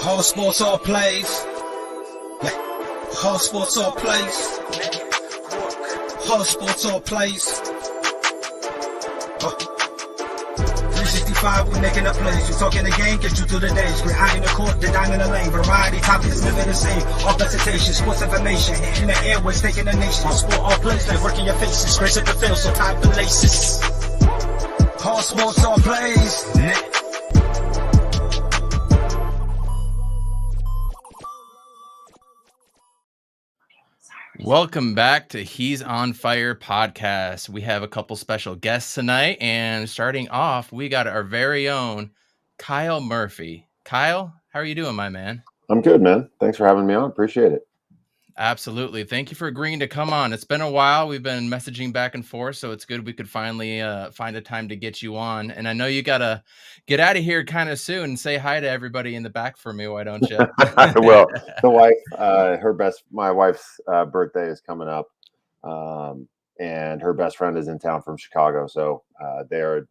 All sports, all plays. Yeah. All sports, all plays. All sports, all plays. 365, we making a place. You talking the game, get you through the days. Behind the court, the dime in the lane. Variety, topics, living the same. All presentation, sports information. In the airways, taking the nation. All sport, all plays, they working your faces. Grace at the field, so tie the laces. All sports, all plays. Welcome back to He's on Fire podcast. We have a couple special guests tonight, and starting off, we got our very own Kyle Murphy. Kyle, how are you doing, my man? I'm good, man. Thanks for having me on. Appreciate it. Absolutely. Thank you for agreeing to come on. It's been a while. We've been messaging back and forth, so it's good we could finally find a time to get you on. And I know you got to get out of here kind of soon and say hi to everybody in the back for me, why don't you? Well, the wife, my wife's birthday is coming up, and her best friend is in town from Chicago. So they were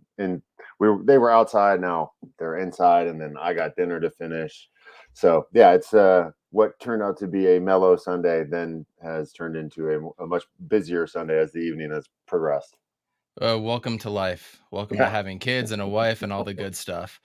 outside. Now they're inside, and then I got dinner to finish. So yeah, it's what turned out to be a mellow Sunday then has turned into a much busier Sunday as the evening has progressed. Welcome to life. Welcome to having kids and a wife and all the good stuff.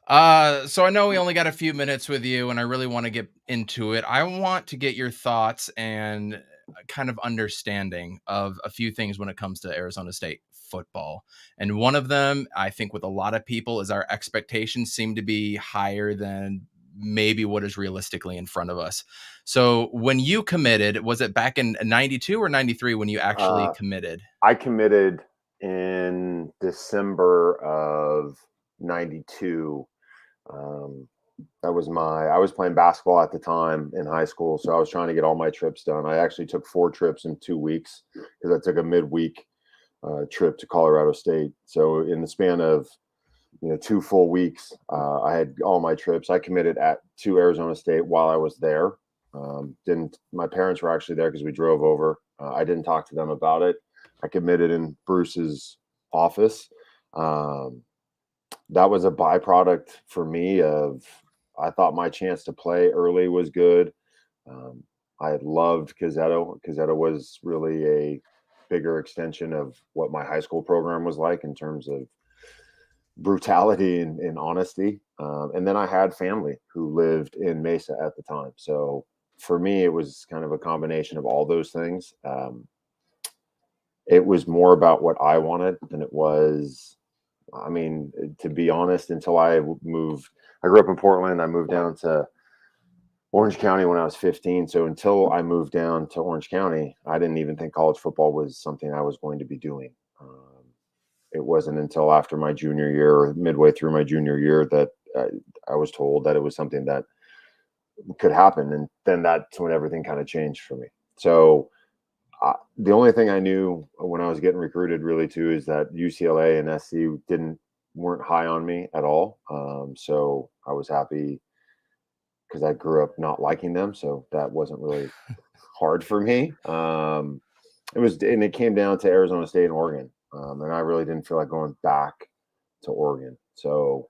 So I know we only got a few minutes with you, and I really want to get into it. I want to get your thoughts and kind of understanding of a few things when it comes to Arizona State football. And one of them, I think with a lot of people, is our expectations seem to be higher than maybe what is realistically in front of us. So when you committed, was it back in 92 or 93 when you actually committed? I committed in December of 92. I was playing basketball at the time in high school, so I was trying to get all my trips done. I actually took 4 trips in 2 weeks because I took a midweek trip to Colorado State. So in the span of 2 full weeks, I had all my trips. I committed to Arizona State while I was there. My parents were actually there because we drove over. I didn't talk to them about it. I committed in Bruce's office. That was a byproduct for me of, I thought my chance to play early was good. I loved Cazzetto. Cazzetto was really a bigger extension of what my high school program was like in terms of brutality and honesty. And then I had family who lived in Mesa at the time. So for me, it was kind of a combination of all those things. It was more about what I wanted than it was, to be honest, until I moved. I grew up in Portland. I moved down to Orange County when I was 15. So until I moved down to Orange County, I didn't even think college football was something I was going to be doing. It wasn't until after my junior year or midway through my junior year that I was told that it was something that could happen. And then that's when everything kind of changed for me. So the only thing I knew when I was getting recruited really too is that UCLA and SC weren't high on me at all. So I was happy because I grew up not liking them. So that wasn't really hard for me. It came down to Arizona State and Oregon. And I really didn't feel like going back to Oregon. So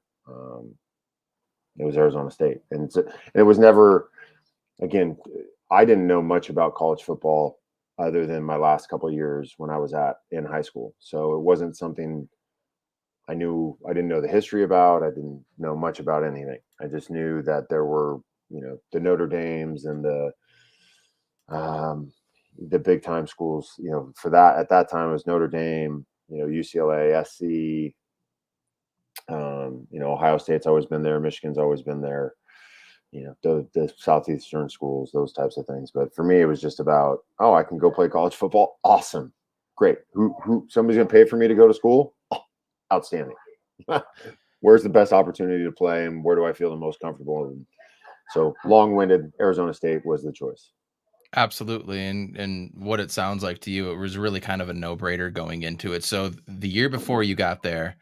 it was Arizona State. And it was never, again, I didn't know much about college football other than my last couple of years when I was in high school. So it wasn't something I knew. I didn't know the history about. I didn't know much about anything. I just knew that there were, the Notre Dames and the big time schools, for that at that time it was Notre Dame, UCLA, SC, Ohio State's always been there. Michigan's always been there, the Southeastern schools, those types of things. But for me, it was just about, I can go play college football. Awesome. Great. Who somebody's going to pay for me to go to school? Oh, outstanding. Where's the best opportunity to play and where do I feel the most comfortable? And so long-winded, Arizona State was the choice. Absolutely. And what it sounds like to you, it was really kind of a no-brainer going into it. So the year before you got there,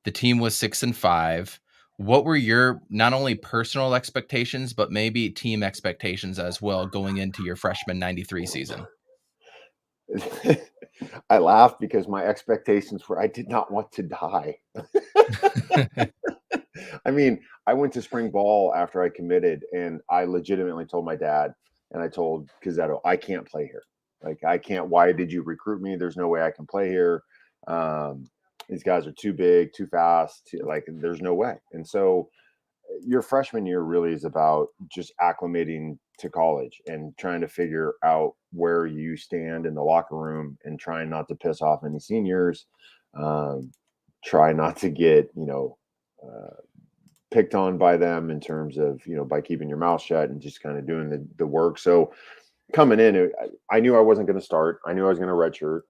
the team was 6-5. What were your not only personal expectations, but maybe team expectations as well going into your freshman 93 season? I laugh because my expectations were I did not want to die. I went to spring ball after I committed, and I legitimately told my dad, and I told Cazzetto, I can't play here. Like, I can't. Why did you recruit me? There's no way I can play here. These guys are too big, too fast. Like, there's no way. And so your freshman year really is about just acclimating to college and trying to figure out where you stand in the locker room and trying not to piss off any seniors. Try not to get, picked on by them in terms of, by keeping your mouth shut and just kind of doing the work. So coming in, I knew I wasn't going to start. I knew I was going to redshirt.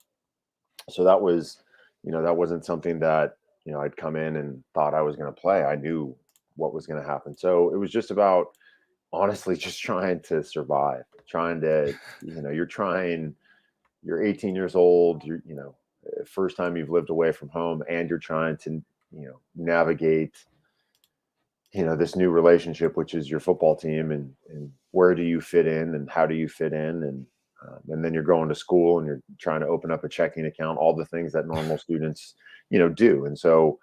So that was, that wasn't something that, I'd come in and thought I was going to play. I knew what was going to happen. So it was just about, honestly, just trying to survive, trying to, you're 18 years old, first time you've lived away from home, and you're trying to, navigate, this new relationship, which is your football team, and where do you fit in and how do you fit in? And then you're going to school and you're trying to open up a checking account, all the things that normal students, do. And so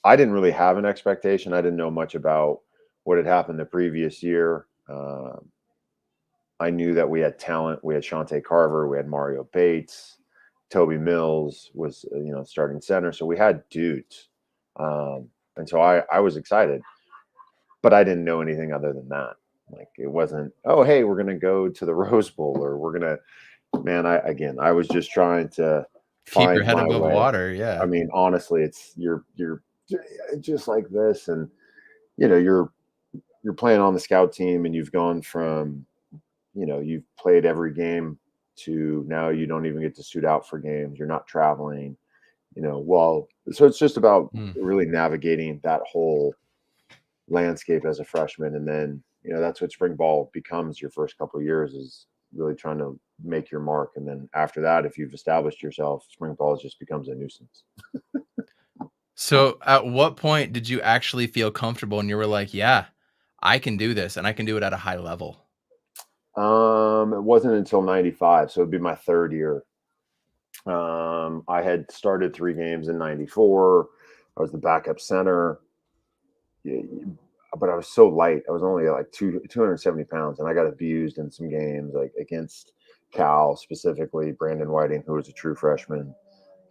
I didn't really have an expectation. I didn't know much about what had happened the previous year. I knew that we had talent. We had Shante Carver, we had Mario Bates, Toby Mills was, starting center. So we had dudes. And so I was excited, but I didn't know anything other than that. Like, it wasn't, oh, hey, we're going to go to the Rose Bowl, or we're going to, I was just trying to Keep your find head my above way. water. Yeah. I mean, honestly, it's you're just like this. And, you're playing on the scout team, and you've gone from, you've played every game to now you don't even get to suit out for games. You're not traveling, so it's just about really navigating that whole landscape as a freshman. And then, that's what spring ball becomes your first couple of years, is really trying to make your mark. And then after that, if you've established yourself, spring ball just becomes a nuisance. So at what point did you actually feel comfortable and you were like, yeah, I can do this and I can do it at a high level? It wasn't until 95. So it'd be my third year. I had started 3 games in 94. I was the backup center. But I was so light. I was only like 270 pounds, and I got abused in some games, like against Cal specifically. Brandon Whiting, who was a true freshman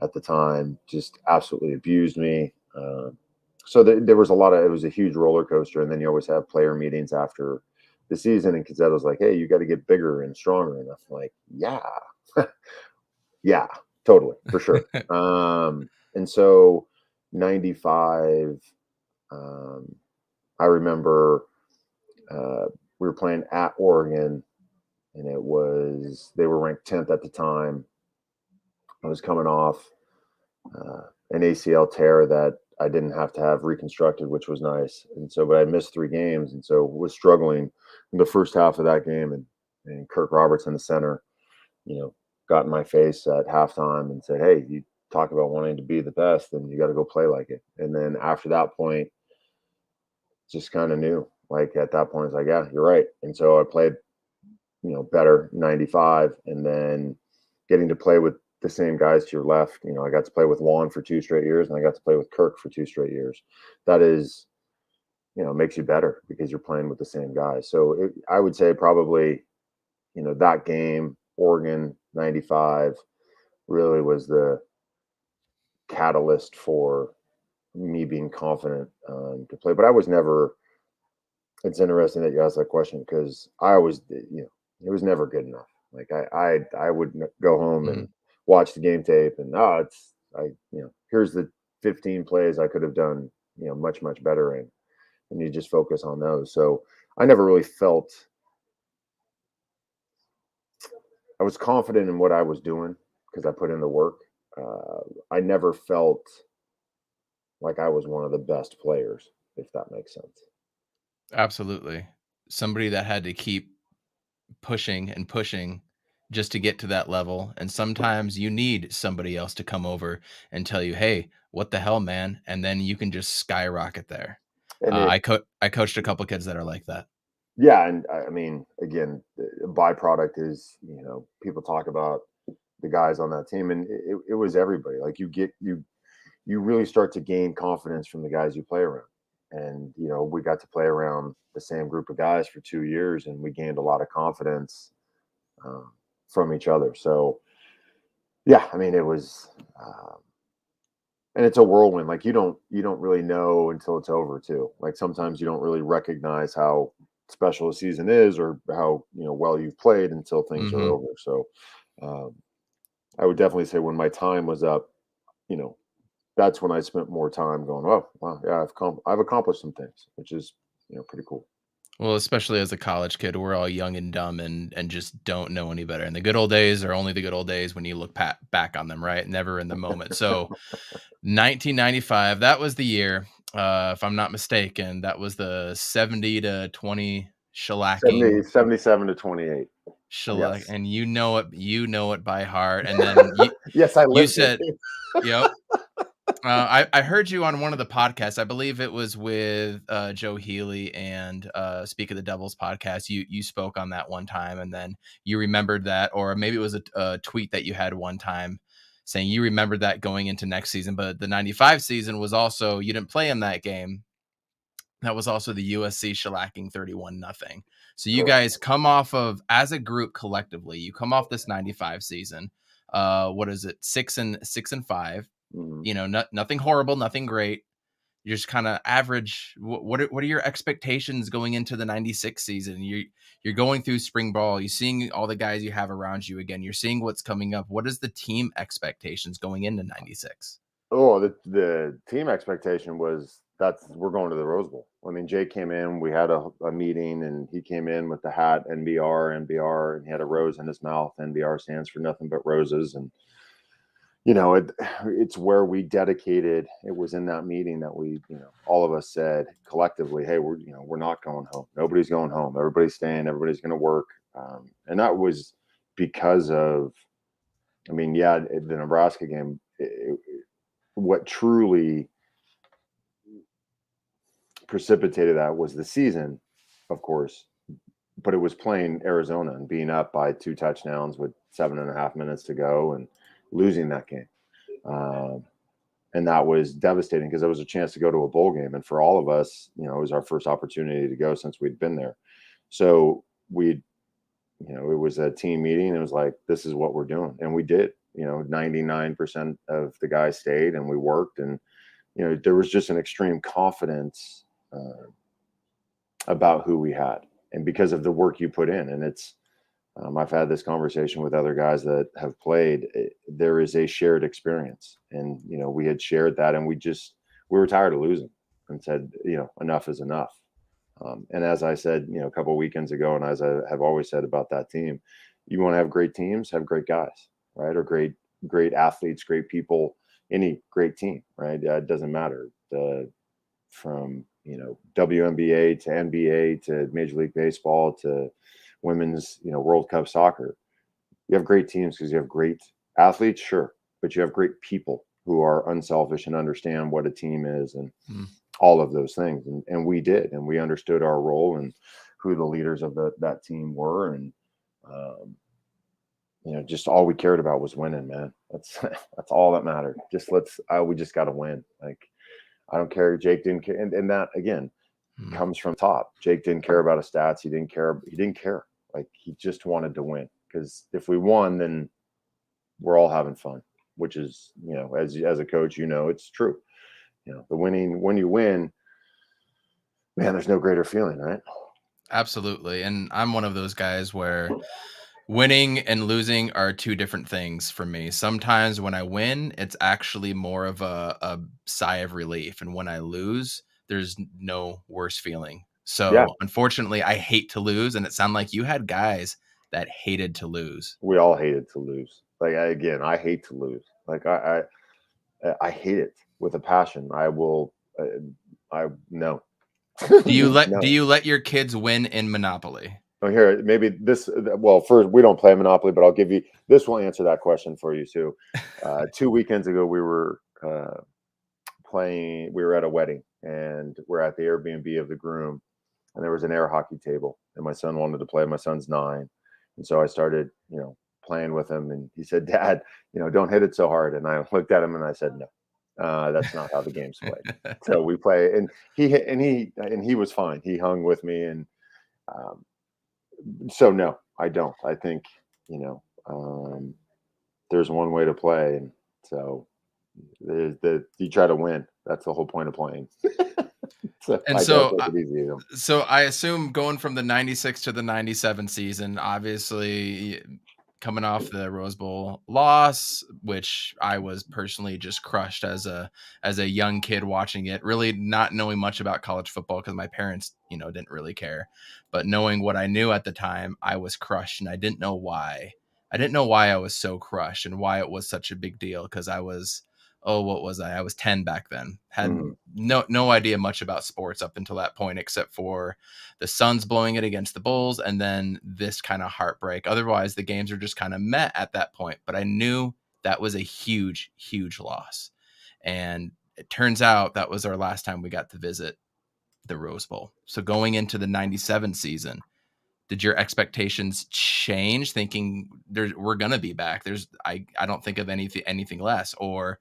at the time, just absolutely abused me. So there was it was a huge roller coaster. And then you always have player meetings after the season, and Cazzetto's like, hey, you got to get bigger and stronger. And I'm like, yeah, yeah, totally, for sure. And so 95, I remember we were playing at Oregon, and they were ranked 10th at the time. I was coming off an ACL tear that I didn't have to have reconstructed, which was nice. And so, but I missed 3 games, and so was struggling in the first half of that game. And Kirk Robertson, the center, got in my face at halftime and said, hey, you talk about wanting to be the best, then you got to go play like it. And then after that point, just kind of knew, like, at that point, it's like, yeah, you're right. And so I played, better 95, and then getting to play with the same guys to your left. I got to play with Lon for 2 straight years, and I got to play with Kirk for 2 straight years. That is, makes you better because you're playing with the same guys. So I would say probably, that game, Oregon 95, really was the catalyst for me being confident to play. But I was never. It's interesting that you asked that question, because I always, it was never good enough. Like, I would go home and watch the game tape, and here's the 15 plays I could have done, much, much better in, and you just focus on those. So I never really felt, I was confident in what I was doing because I put in the work. I never felt like I was one of the best players, if that makes sense. Absolutely. Somebody that had to keep pushing and pushing just to get to that level. And sometimes you need somebody else to come over and tell you, hey, what the hell, man? And then you can just skyrocket there. And I coached a couple kids that are like that. Yeah, and I mean, again, the byproduct is, people talk about the guys on that team, and it was everybody. Like, you really start to gain confidence from the guys you play around. And, we got to play around the same group of guys for 2 years, and we gained a lot of confidence from each other. So, yeah, I mean, it was, and it's a whirlwind. Like you don't really know until it's over too. Like sometimes you don't really recognize how special a season is, or how, well you've played until things are Mm-hmm. over. So, um, I would definitely say when my time was up, you know, that's when I spent more time going, oh, wow, yeah, I've accomplished some things, which is, pretty cool. Well, especially as a college kid, we're all young and dumb and just don't know any better. And the good old days are only the good old days when you look back on them, right? Never in the moment. So 1995, that was the year, if I'm not mistaken, that was the 70-20 shellacking. 77-28. Shellac, Yes. and you know it by heart. And then Yes, I you lived it. said, yep. I heard you on one of the podcasts. I believe it was with Joe Healy and Speak of the Devils podcast. You spoke on that one time, and then you remembered that, or maybe it was a tweet that you had one time saying you remembered that going into next season. But the 95 season was also, you didn't play in that game. That was also the USC shellacking 31-0. So you Correct. guys come off of, as a group collectively, you come off this 95 season. What is it? 6-5. Mhm. Nothing horrible, nothing great. You're just kind of average. What are your expectations going into the 96 season? You're going through spring ball. You're seeing all the guys you have around you again. You're seeing what's coming up. What is the team expectations going into 96? Oh, the team expectation was we're going to the Rose Bowl. I mean, Jake came in, we had a meeting, and he came in with the hat NBR, and he had a rose in his mouth. NBR stands for nothing but roses. And, it's where we dedicated. It was in that meeting that we, all of us said collectively, hey, we're not going home. Nobody's going home. Everybody's staying. Everybody's going to work. And that was because of, I mean, yeah, the Nebraska game, what truly precipitated that was the season, of course, but it was playing Arizona and being up by 2 touchdowns with 7.5 minutes to go and losing that game. And that was devastating because it was a chance to go to a bowl game. And for all of us, it was our first opportunity to go since we'd been there. So it was a team meeting. It was like, this is what we're doing. And we did. 99% of the guys stayed, and we worked. And, there was just an extreme confidence about who we had, and because of the work you put in. And it's, I've had this conversation with other guys that have played. There is a shared experience, and we had shared that, and we were tired of losing, and said, enough is enough. And as I said, a couple of weekends ago, and as I have always said about that team, you want to have great teams, have great guys, right? Or great athletes, great people. Any great team, right? It doesn't matter. From WNBA to NBA to Major League Baseball to women's World Cup soccer. You have great teams because you have great athletes, sure, but you have great people who are unselfish and understand what a team is, and all of those things. And we did, and we understood our role and who the leaders of that team were. And just all we cared about was winning, man. That's all that mattered. We just got to win. Like, I don't care. Jake didn't care. And that, again, comes from top. Jake didn't care about his stats. He didn't care. Like, he just wanted to win, because if we won, then we're all having fun, which is, as a coach, it's true. The winning, when you win, man, there's no greater feeling, right? Absolutely. And I'm one of those guys where winning and losing are two different things for me. Sometimes when I win, it's actually more of a sigh of relief. And when I lose, there's no worse feeling. Yeah. So unfortunately, I hate to lose. And it sounded like you had guys that hated to lose. We all hated to lose. Like, I hate to lose. Like, I hate it with a passion. I will, no. Do you No. let your kids win in Monopoly? Oh, here, maybe this. Well, first, we don't play Monopoly, but I'll give you this. Will answer that question for you, Sue. 2 weekends ago, we were playing. We were at a wedding, and we're at the Airbnb of the groom, and there was an air hockey table, and my son wanted to play. My son's 9, and so I started, playing with him, and he said, "Dad, don't hit it so hard." And I looked at him and I said, "No." That's not how the game's played. So we play, and he was fine. He hung with me, and so no, I don't. I think there's one way to play, and so you try to win. That's the whole point of playing. So And I don't so, take it easy. so I assume going from the 96 to the 97 season, obviously coming off the Rose Bowl loss, which I was personally just crushed as a young kid watching it, really not knowing much about college football because my parents, didn't really care. But knowing what I knew at the time, I was crushed, and I didn't know why. I didn't know why I was so crushed and why it was such a big deal, because I was, oh, what was I? I was 10 back then. Had no idea much about sports up until that point, except for the Suns blowing it against the Bulls and then this kind of heartbreak. Otherwise, the games are just kind of met at that point. But I knew that was a huge, huge loss. And it turns out that was our last time we got to visit the Rose Bowl. So going into the 97 season, did your expectations change, thinking we're going to be back? I don't think of anything less. Or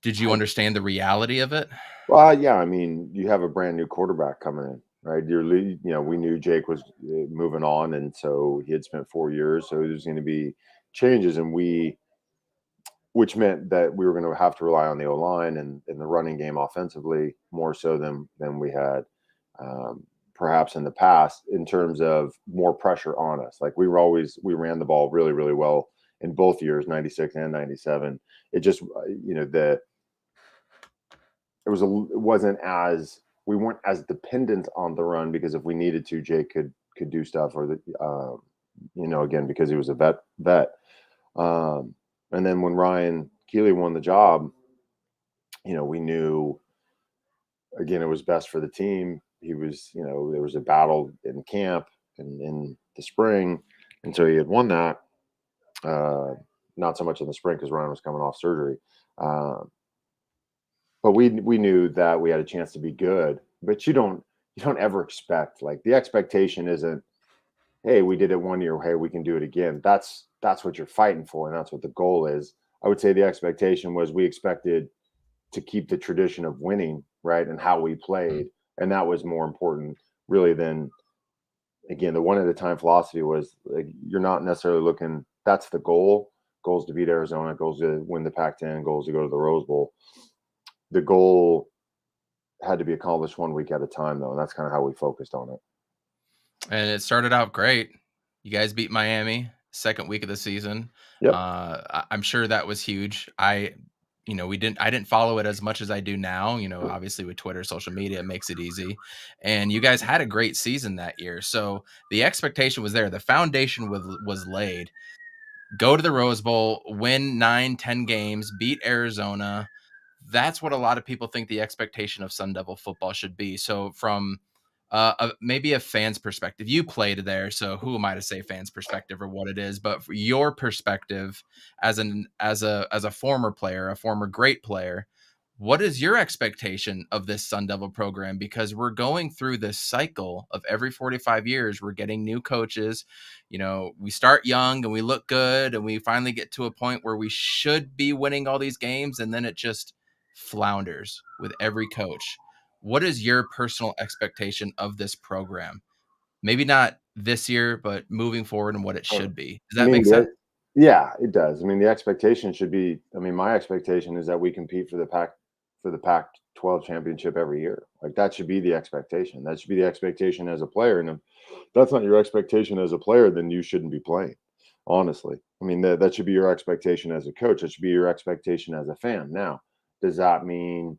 did you understand the reality of it? Well, yeah. I mean, you have a brand new quarterback coming in, right? We knew Jake was moving on, and so he had spent 4 years, so there's going to be changes, and which meant that we were going to have to rely on the O-line and the running game offensively more so than we had perhaps in the past, in terms of more pressure on us. Like we ran the ball really, really well in both years, 96 and 97. It just, we weren't as dependent on the run, because if we needed to, Jake could do stuff, or again, because he was a vet. And then when Ryan Keeley won the job, we knew, again, it was best for the team. He was, there was a battle in camp and in the spring, and so he had won that. Not so much in the spring because Ryan was coming off surgery. But we knew that we had a chance to be good. But you don't ever expect, like, the expectation isn't, hey, we did it 1 year, hey, we can do it again. That's what you're fighting for, and that's what the goal is. I would say the expectation was we expected to keep the tradition of winning, right, and how we played, and that was more important, really, than, again, the one at a time philosophy was, like, you're not necessarily looking. That's the goal. Goals to beat Arizona, goals to win the Pac-10, goals to go to the Rose Bowl. The goal had to be accomplished 1 week at a time, though, and that's kind of how we focused on it. And it started out great. You guys beat Miami second week of the season. Yep. I'm sure that was huge. I didn't follow it as much as I do now. Obviously with Twitter, social media, it makes it easy. And you guys had a great season that year. So the expectation was there. The foundation was laid. Go to the Rose Bowl, win 9-10 games, beat Arizona. That's what a lot of people think the expectation of Sun Devil football should be. So from maybe a fan's perspective, you played there, so who am I to say fan's perspective or what it is? But for your perspective as a former player, a former great player, what is your expectation of this Sun Devil program? Because we're going through this cycle of every 45 years, we're getting new coaches. We start young and we look good, and we finally get to a point where we should be winning all these games, and then it just flounders with every coach. What is your personal expectation of this program? Maybe not this year, but moving forward and what it should be. Does that make sense? Yeah, it does. I mean, the expectation should be, my expectation is that we compete for the Pac-12 championship every year. Like, that should be the expectation. That should be the expectation as a player. And if that's not your expectation as a player, then you shouldn't be playing, honestly. That should be your expectation as a coach. That should be your expectation as a fan. Now, does that mean,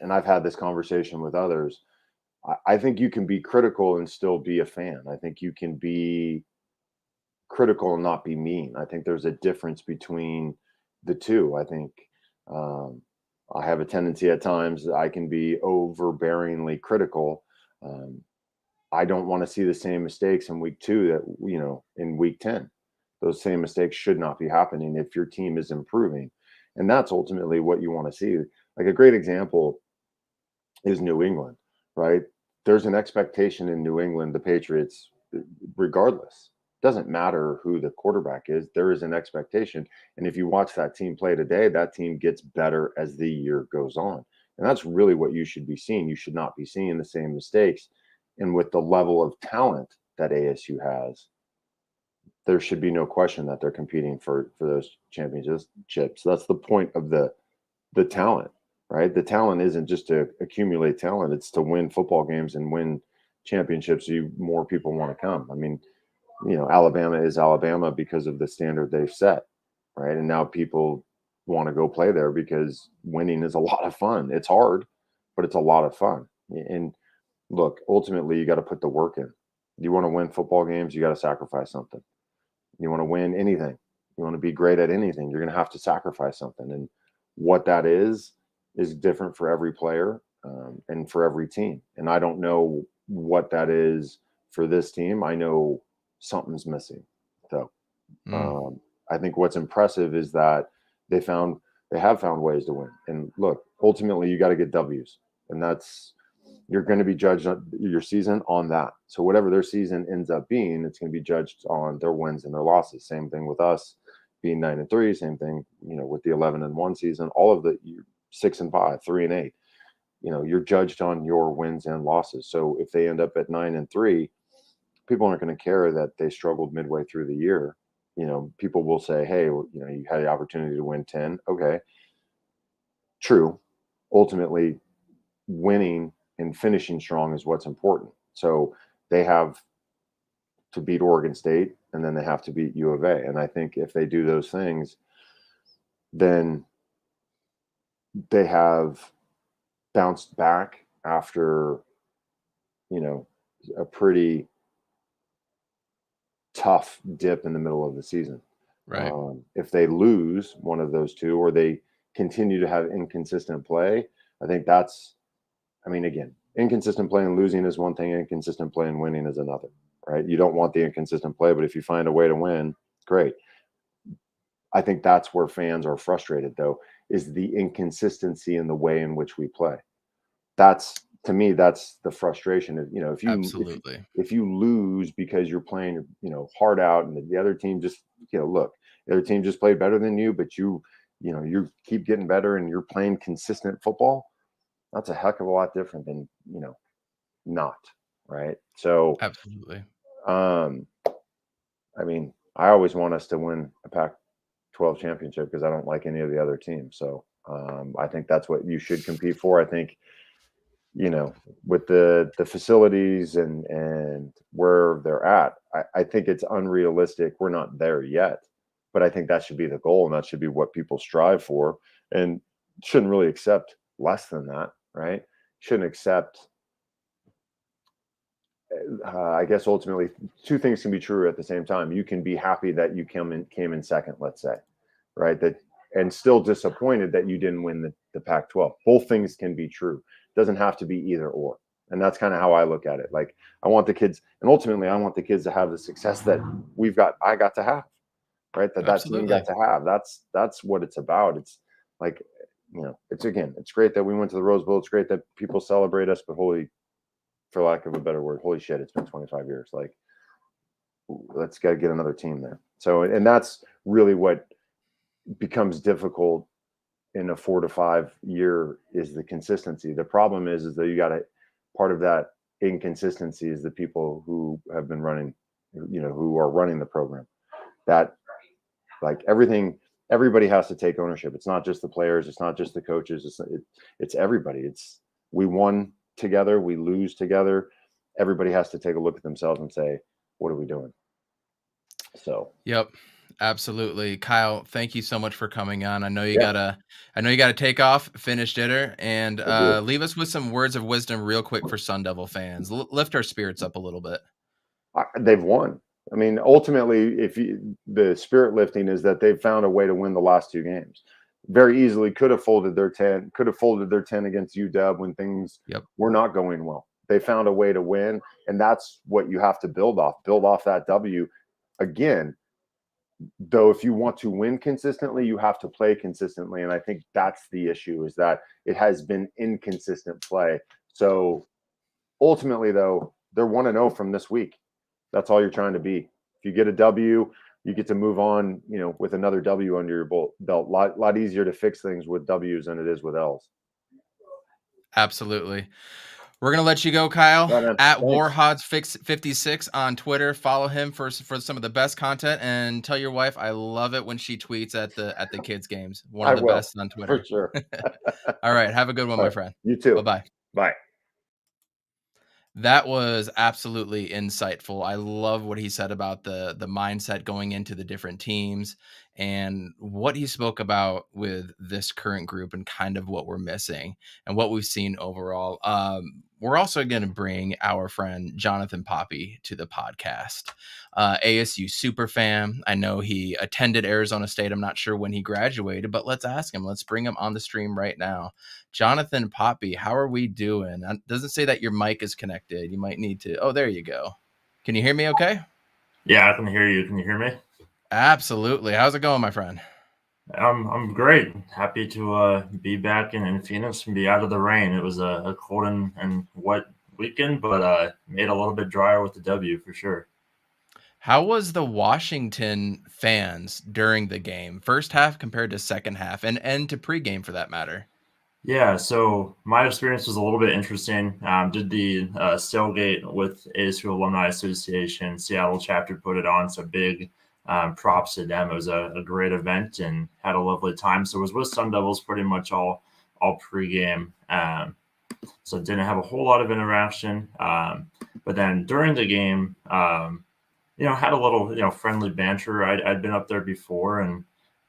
and I've had this conversation with others, I think you can be critical and still be a fan. I think you can be critical and not be mean. I think there's a difference between the two. I think I have a tendency at times, I can be overbearingly critical. I don't want to see the same mistakes in week 2 that, in week 10. Those same mistakes should not be happening if your team is improving. And that's ultimately what you want to see. Like, a great example is New England, right? There's an expectation in New England, the Patriots, regardless. Doesn't matter who the quarterback is, there is an expectation. And if you watch that team play today, that team gets better as the year goes on. And that's really what you should be seeing. You should not be seeing the same mistakes. And with the level of talent that ASU has, there should be no question that they're competing for those championships. That's the point of the talent, right? The talent isn't just to accumulate talent; it's to win football games and win championships. So more people want to come. I mean, Alabama is Alabama because of the standard they've set, right? And now people want to go play there because winning is a lot of fun. It's hard, but it's a lot of fun. And look, ultimately, you got to put the work in. You want to win football games, you got to sacrifice something. You want to win anything, you want to be great at anything, you're going to have to sacrifice something. And what that is different for every player and for every team. And I don't know what that is for this team. I know something's missing. So I think what's impressive is that they have found ways to win. And look, ultimately, you got to get W's, and you're going to be judged on your season on that. So whatever their season ends up being, it's going to be judged on their wins and their losses. Same thing with us being 9-3. Same thing, with the 11-1 season. All of the 6-5, 3-8. You're judged on your wins and losses. So if they end up at 9-3, people aren't going to care that they struggled midway through the year. People will say, hey, you had the opportunity to win 10. Okay. True. Ultimately, winning and finishing strong is what's important. So they have to beat Oregon State, and then they have to beat U of A. And I think if they do those things, then they have bounced back after, a pretty tough dip in the middle of the season. Right. If they lose one of those two, or they continue to have inconsistent play, I think again, inconsistent play and losing is one thing, inconsistent play and winning is another, right? You don't want the inconsistent play, but if you find a way to win, great. I think that's where fans are frustrated, though, is the inconsistency in the way in which we play. To me, that's the frustration. If you lose because you're playing, hard out, and the other team just, the other team just played better than you, but you keep getting better and you're playing consistent football, that's a heck of a lot different than, not, right? So absolutely. I always want us to win a Pac-12 championship because I don't like any of the other teams. So I think that's what you should compete for. I think, with the facilities and where they're at, I think it's unrealistic. We're not there yet, but I think that should be the goal, and that should be what people strive for, and shouldn't really accept less than that, right? Shouldn't accept. I guess ultimately, two things can be true at the same time. You can be happy that you came in second, let's say, right? And still disappointed that you didn't win the Pac-12. Both things can be true. It doesn't have to be either or. And that's kind of how I look at it. Like, I want the kids, and ultimately I want the kids to have the success that I got to have, right? That team got to have. That's what it's about. It's like, it's great that we went to the Rose Bowl. It's great that people celebrate us, but for lack of a better word, holy shit, it's been 25 years. Like, let's get another team there. So, and that's really what becomes difficult in a 4 to 5 year is the consistency. The problem is that you got part of that inconsistency is the people who have been running, who are running the program. That, like, everybody has to take ownership. It's not just the players. It's not just the coaches. It's everybody. We won together, we lose together. Everybody has to take a look at themselves and say, what are we doing? So, yep, absolutely. Kyle, thank you so much for coming on. I know you gotta take off, finish dinner, and leave us with some words of wisdom real quick for Sun Devil fans. Lift our spirits up a little bit. They've won. I mean, ultimately, the spirit lifting is that they've found a way to win the last 2 games. Very easily could have folded their 10 against UW when things were not going well. They found a way to win, and that's what you have to build off that W. Again, though, if you want to win consistently, you have to play consistently, and I think that's the issue, is that it has been inconsistent play. So ultimately, though, they're 1-0 from this week. That's all you're trying to be If you get a W, you get to move on, with another W under your belt. Lot easier to fix things with W's than it is with L's. Absolutely. We're gonna let you go, Kyle. Right, At thanks. Warhods56 on Twitter. Follow him for some of the best content, and tell your wife I love it when she tweets at the kids' games. One of the best on Twitter. For sure. All right, have a good one, my friend. You too. Bye-bye. Bye. That was absolutely insightful. I love what he said about the mindset going into the different teams and what he spoke about with this current group and kind of what we're missing and what we've seen overall. We're also going to bring our friend Jonathan Poppe to the podcast. ASU Superfan. I know he attended Arizona State. I'm not sure when he graduated, but let's ask him. Let's bring him on the stream right now. Jonathan Poppe, how are we doing? It doesn't say that your mic is connected. You might need to. Oh, there you go. Can you hear me okay? Yeah, I can hear you. Can you hear me? Absolutely. How's it going, my friend? I'm great. Happy to be back in Phoenix and be out of the rain. It was a cold and wet weekend, but made a little bit drier with the W for sure. How was the Washington fans during the game? First half compared to second half and to pregame for that matter? Yeah, so my experience was a little bit interesting. Did the tailgate with ASU Alumni Association, Seattle chapter put it on. So big props to them. It was a great event and had a lovely time. So it was with Sun Devils pretty much all pregame. So didn't have a whole lot of interaction. But then during the game, had a little, friendly banter. I'd been up there before and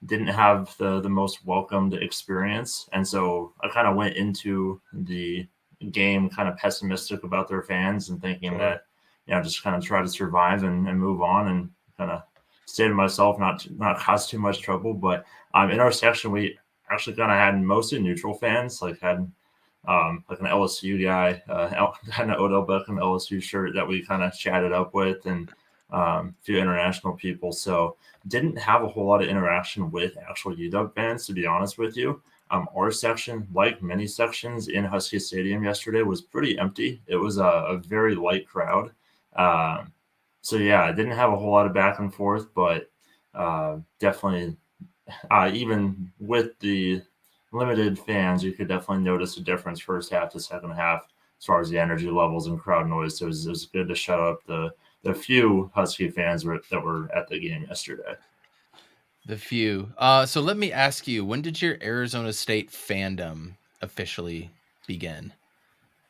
didn't have the most welcomed experience. And so I kind of went into the game kind of pessimistic about their fans and thinking that, just kind of try to survive and move on and kind of stay to myself, not cause too much trouble. But in our section, we actually kind of had mostly neutral fans, like had like an LSU guy, had an Odell Beckham LSU shirt that we kind of chatted up with, and a few international people. So didn't have a whole lot of interaction with actual UW fans, to be honest with you. Our section, like many sections in Husky Stadium yesterday, was pretty empty. It was a very light crowd. So yeah, I didn't have a whole lot of back and forth, but definitely even with the limited fans, you could definitely notice a difference first half to second half as far as the energy levels and crowd noise. So it was good to shut up the few Husky fans that were at the game yesterday. The few. So let me ask you, when did your Arizona State fandom officially begin?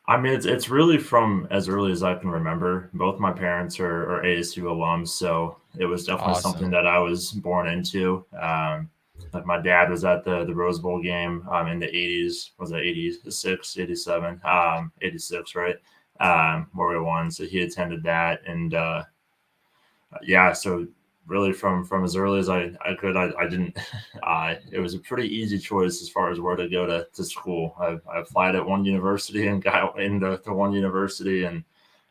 I mean, it's really from as early as I can remember. Both my parents are ASU alums, so it was definitely something that I was born into. Like my dad was at the Rose Bowl game in the 80s. Was it 86, 87? 86, right? Where we won. So he attended that. And yeah, so really from as early as I could, I didn't, it was a pretty easy choice as far as where to go to school. I applied at one university and got into one university, and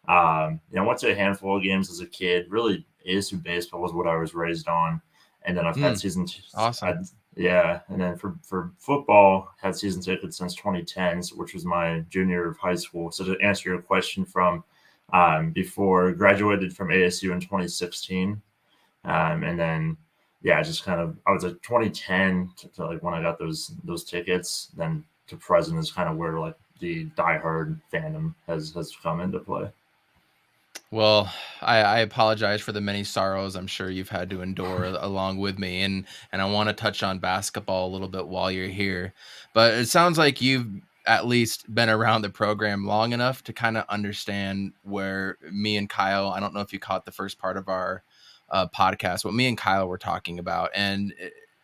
went to a handful of games as a kid. Really, ASU baseball was what I was raised on. And then I've had season awesome. And then for football, had season tickets since 2010, which was my junior year of high school. So to answer your question from before, graduated from ASU in 2016. And then, yeah, just kind of, I was like 2010 to like when I got those tickets, then to present is kind of where like the diehard fandom has come into play. Well, I apologize for the many sorrows I'm sure you've had to endure along with me. And I want to touch on basketball a little bit while you're here. But it sounds like you've at least been around the program long enough to kind of understand where me and Kyle, I don't know if you caught the first part of our podcast, what me and Kyle were talking about. And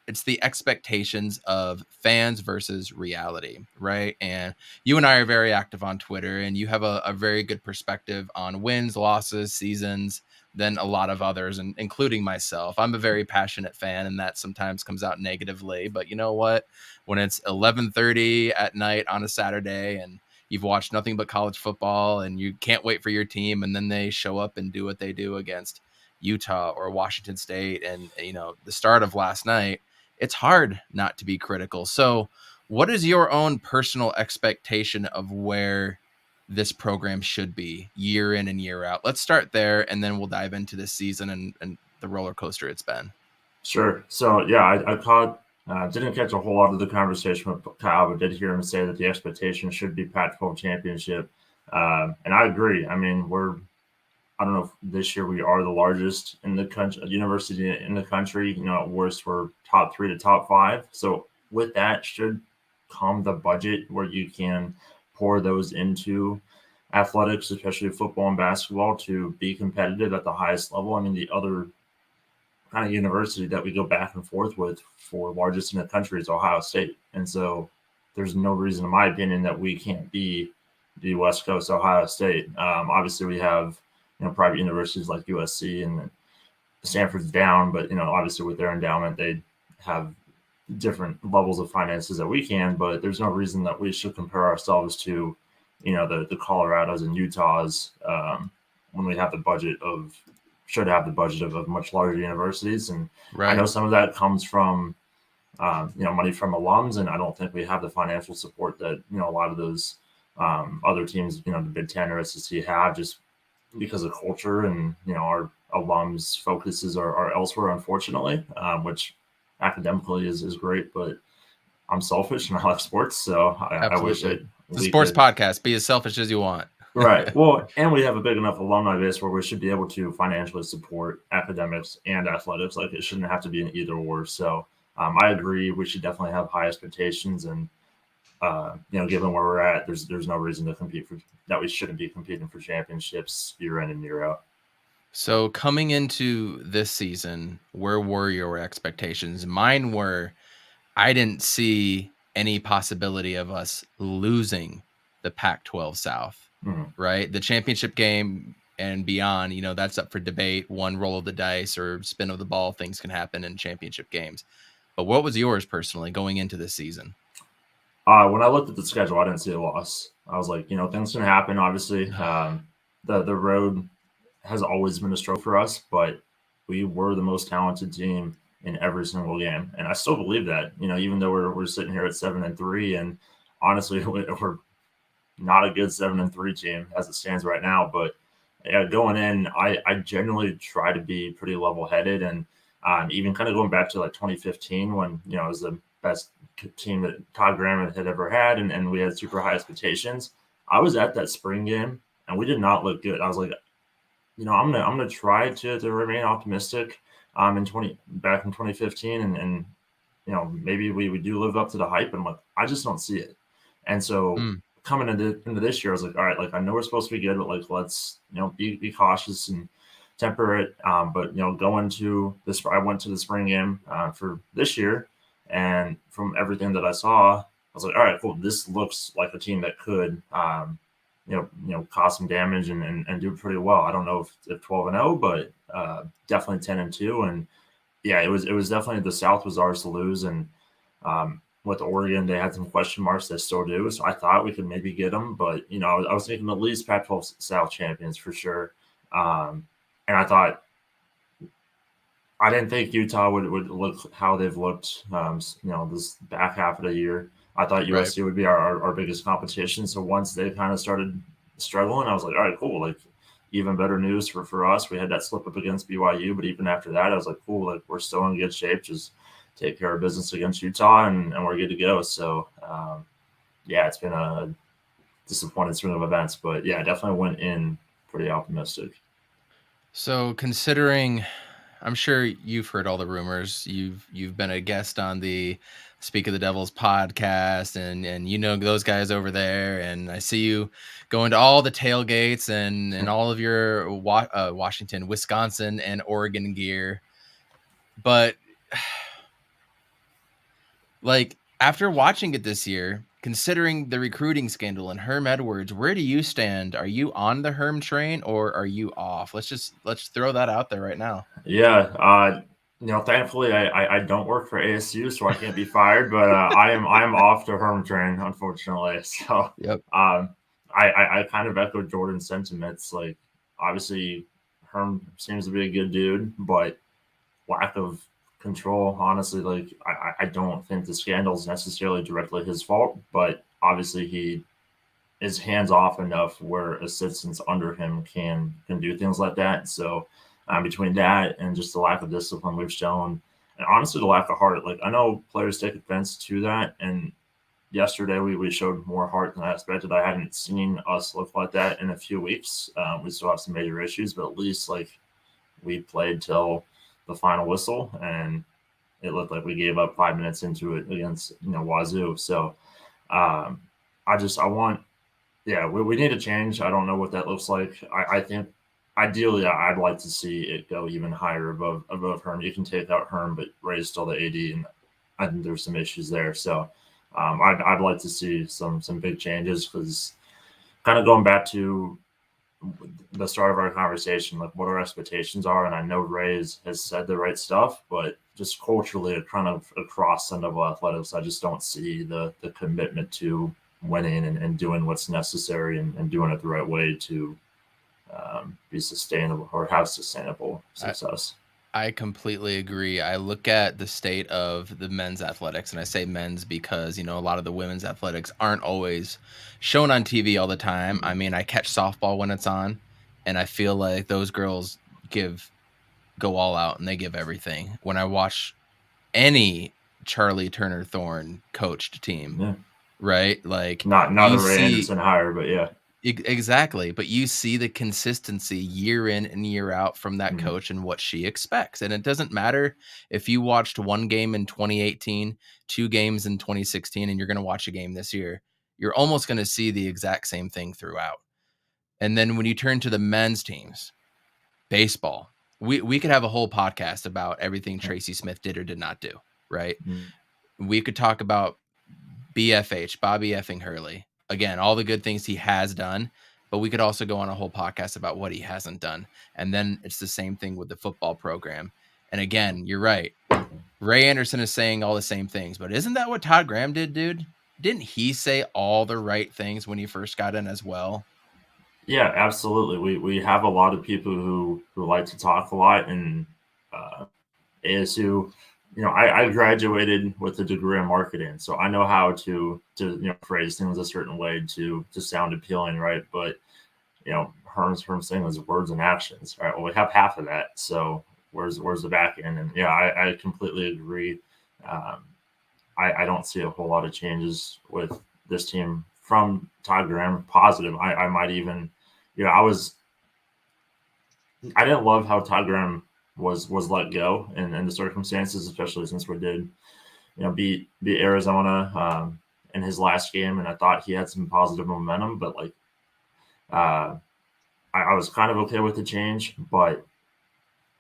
it's the expectations of fans versus reality, right? And you and I are very active on Twitter, and you have a very good perspective on wins, losses, seasons than a lot of others, and including myself. I'm a very passionate fan, and that sometimes comes out negatively. But you know what? When it's 11:30 at night on a Saturday and you've watched nothing but college football and you can't wait for your team, and then they show up and do what they do against Utah or Washington State and, the start of last night, it's hard not to be critical. So what is your own personal expectation of where this program should be year in and year out? Let's start there, and then we'll dive into this season and the roller coaster it's been. Sure. So yeah, I caught didn't catch a whole lot of the conversation with Kyle, but did hear him say that the expectation should be Pac-12 championship, and I agree. I mean, I don't know if this year we are the largest in the country, university in the country. You know, at worst we're top 3 to top 5. So with that should come the budget where you can pour those into athletics, especially football and basketball, to be competitive at the highest level. I mean, the other kind of university that we go back and forth with for largest in the country is Ohio State. And so there's no reason, in my opinion, that we can't be the West Coast Ohio State. Obviously, we have private universities like USC and Stanford's down, but obviously with their endowment, they have different levels of finances that we can. But there's no reason that we should compare ourselves to, the Colorados and Utahs when we have the budget of much larger universities. And Right. I know some of that comes from money from alums, and I don't think we have the financial support that a lot of those other teams, the Big Ten or SEC have, just because of culture and our alums' focuses are elsewhere, unfortunately, which academically is great, but I'm selfish and I like sports, so I wish that it's a sports podcast. Be as selfish as you want. Right. Well, and we have a big enough alumni base where we should be able to financially support academics and athletics. Like, it shouldn't have to be an either or. So I agree. We should definitely have high expectations, and given where we're at, there's no reason to we shouldn't be competing for championships year in and year out. So coming into this season, where were your expectations? Mine were, I didn't see any possibility of us losing the Pac-12 South, right? The championship game and beyond, that's up for debate. One roll of the dice or spin of the ball, things can happen in championship games. But what was yours personally going into this season? When I looked at the schedule, I didn't see a loss. I was like, things can happen. Obviously, the road has always been a struggle for us, but we were the most talented team in every single game, and I still believe that. Even though we're sitting here at 7-3, and honestly, we're not a good 7-3 team as it stands right now. But going in, I generally try to be pretty level-headed, and even kind of going back to like 2015 when it was the best team that Todd Graham had ever had, and we had super high expectations. I was at that spring game, and we did not look good. I was like, I'm gonna try to remain optimistic. Back in 2015, and maybe we do live up to the hype, and I just don't see it. And so coming into this year, I was like, all right, like, I know we're supposed to be good, but like, let's be cautious and temper it. But going to this, I went to the spring game for this year, and from everything that I saw, I was like, all right, cool. This looks like a team that could cause some damage and do pretty well. I don't know if 12-0, but definitely 10-2. And yeah, it was definitely, the South was ours to lose. And with Oregon, they had some question marks. They still do. So I thought we could maybe get them, but I was thinking at least Pac-12 South champions for sure. And I thought, I didn't think Utah would look how they've looked, this back half of the year. I thought USC would be our biggest competition. So once they kind of started struggling, I was like, all right, cool. Like, even better news for us. We had that slip up against BYU, but even after that, I was like, cool, like, we're still in good shape. Just take care of business against Utah, and we're good to go. So, it's been a disappointing string of events, but yeah, I definitely went in pretty optimistic. So considering, I'm sure you've heard all the rumors. You've been a guest on the Speak of the Devils podcast, and those guys over there, and I see you going to all the tailgates and all of your Washington, Wisconsin, and Oregon gear. But like, after watching it this year, considering the recruiting scandal and Herm Edwards, where do you stand? Are you on the Herm train or are you off? Let's throw that out there right now. Yeah. Thankfully I don't work for ASU, so I can't be fired, but I am off the Herm train, unfortunately. So yep. I kind of echo Jordan's sentiments. Like, obviously Herm seems to be a good dude, but lack of control, honestly, like, I don't think the scandal is necessarily directly his fault, but obviously he is hands off enough where assistants under him can do things like that. So between that and just the lack of discipline we've shown, and honestly the lack of heart, like I know players take offense to that, and yesterday we showed more heart than I expected. I hadn't seen us look like that in a few weeks. We still have some major issues, but at least like we played till the final whistle, and it looked like we gave up 5 minutes into it against Wazoo. So I want, yeah, we need a change. I don't know what that looks like. I think ideally I'd like to see it go even higher above Herm. You can take out Herm, but Ray's still the AD, and I think there's some issues there. So I'd like to see some big changes, because kind of going back to the start of our conversation, like what our expectations are. And I know Ray has said the right stuff, but just culturally, kind of across Sunderville athletics, I just don't see the commitment to winning and doing what's necessary and doing it the right way to be sustainable or have sustainable success. I completely agree. I look at the state of the men's athletics, and I say men's because, a lot of the women's athletics aren't always shown on TV all the time. I mean, I catch softball when it's on, and I feel like those girls go all out and they give everything. When I watch any Charlie Turner Thorne coached team, right? Like not a Ray Anderson hire, but yeah. Exactly. But you see the consistency year in and year out from that coach and what she expects. And it doesn't matter if you watched one game in 2018, 2 games in 2016, and you're going to watch a game this year, you're almost going to see the exact same thing throughout. And then when you turn to the men's teams, baseball, we could have a whole podcast about everything Tracy Smith did or did not do, right? We could talk about BFH, Bobby effing Hurley. Again, all the good things he has done, but we could also go on a whole podcast about what he hasn't done. And then it's the same thing with the football program. And again, you're right. Ray Anderson is saying all the same things, but isn't that what Todd Graham did, dude? Didn't he say all the right things when he first got in as well? Yeah, absolutely. We have a lot of people who like to talk a lot, and ASU, I graduated with a degree in marketing, so I know how to phrase things a certain way to sound appealing, right? But Herm's saying is words and actions. All right, well, we have half of that, so where's the back end? And yeah, I completely agree. I don't see a whole lot of changes with this team from Todd Graham. Positive. I might even, I didn't love how Todd Graham was let go in the circumstances, especially since we did, beat Arizona in his last game, and I thought he had some positive momentum. But like, I was kind of okay with the change. But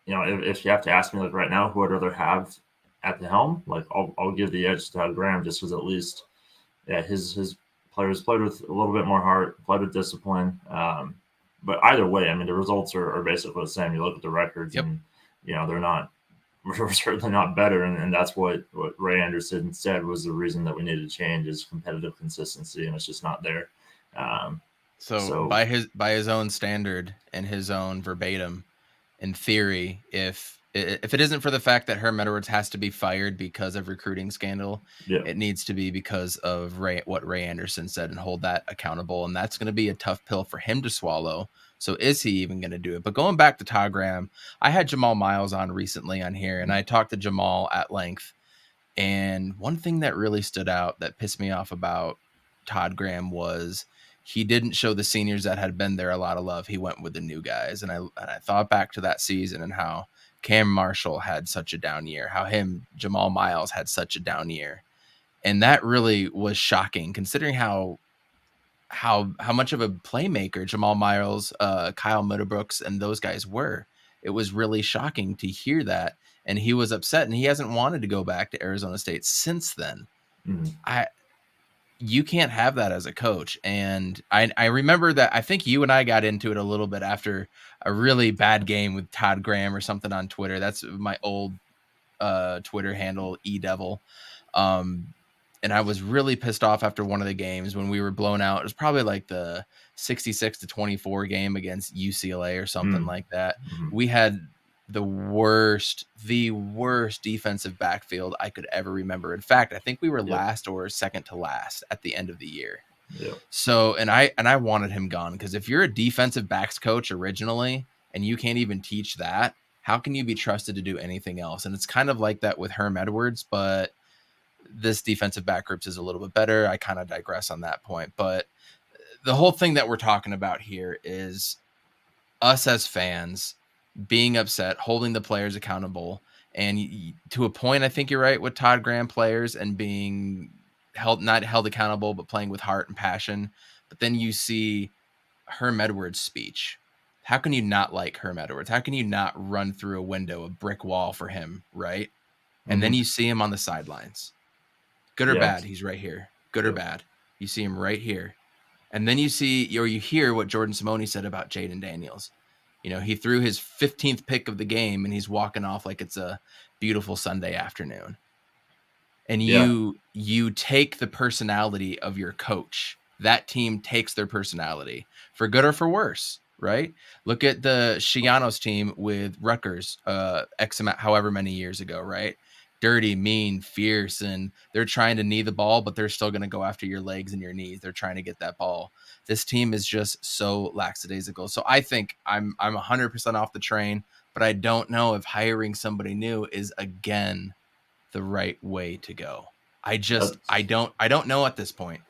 if you have to ask me, like right now, who I'd rather have at the helm, like I'll give the edge to Todd Graham, just because at least, yeah, his players played with a little bit more heart, played with discipline. But either way, I mean, the results are basically the same. You look at the records, and we're certainly not better. And that's what Ray Anderson said was the reason that we needed to change is competitive consistency, and it's just not there. So by his own standard and his own verbatim, in theory, if it isn't for the fact that Herm Edwards has to be fired because of recruiting scandal, it needs to be because of what Ray Anderson said, and hold that accountable. And that's going to be a tough pill for him to swallow. So is he even going to do it? But going back to Todd Graham, I had Jamal Miles on recently on here, and I talked to Jamal at length. And one thing that really stood out that pissed me off about Todd Graham was he didn't show the seniors that had been there a lot of love. He went with the new guys. And I thought back to that season and how Cam Marshall had such a down year, how Jamal Miles had such a down year. And that really was shocking, considering how much of a playmaker Jamal Miles, Kyle Middlebrooks, and those guys were. It was really shocking to hear that. And he was upset, and he hasn't wanted to go back to Arizona State since then. You can't have that as a coach. And I remember that I think you and I got into it a little bit after a really bad game with Todd Graham or something on Twitter. That's my old Twitter handle, eDevil. And I was really pissed off after one of the games when we were blown out. It was probably like the 66-24 game against UCLA or something like that. We had the worst defensive backfield I could ever remember. In fact, I think we were last or second to last at the end of the year. Yeah. So, and I wanted him gone, because if you're a defensive backs coach originally and you can't even teach that, how can you be trusted to do anything else? And it's kind of like that with Herm Edwards, but this defensive back groups is a little bit better. I kind of digress on that point, but the whole thing that we're talking about here is us as fans being upset, holding the players accountable. And to a point, I think you're right with Todd Graham players and being not held accountable, but playing with heart and passion. But then you see Herm Edwards' speech. How can you not like Herm Edwards? How can you not run through a window, a brick wall for him, right? And then you see him on the sidelines. Good or bad, he's right here. Good or bad, you see him right here. And then you see, or you hear what Jordan Simone said about Jaden Daniels. He threw his 15th pick of the game and he's walking off like it's a beautiful Sunday afternoon. And you take the personality of your coach. That team takes their personality, for good or for worse, right? Look at the Shiano's team with Rutgers, however many years ago, right? Dirty, mean, fierce, and they're trying to knee the ball, but they're still going to go after your legs and your knees. They're trying to get that ball. This team is just so lackadaisical. So I think I'm 100% off the train, but I don't know if hiring somebody new is again the right way to go. I don't know at this point.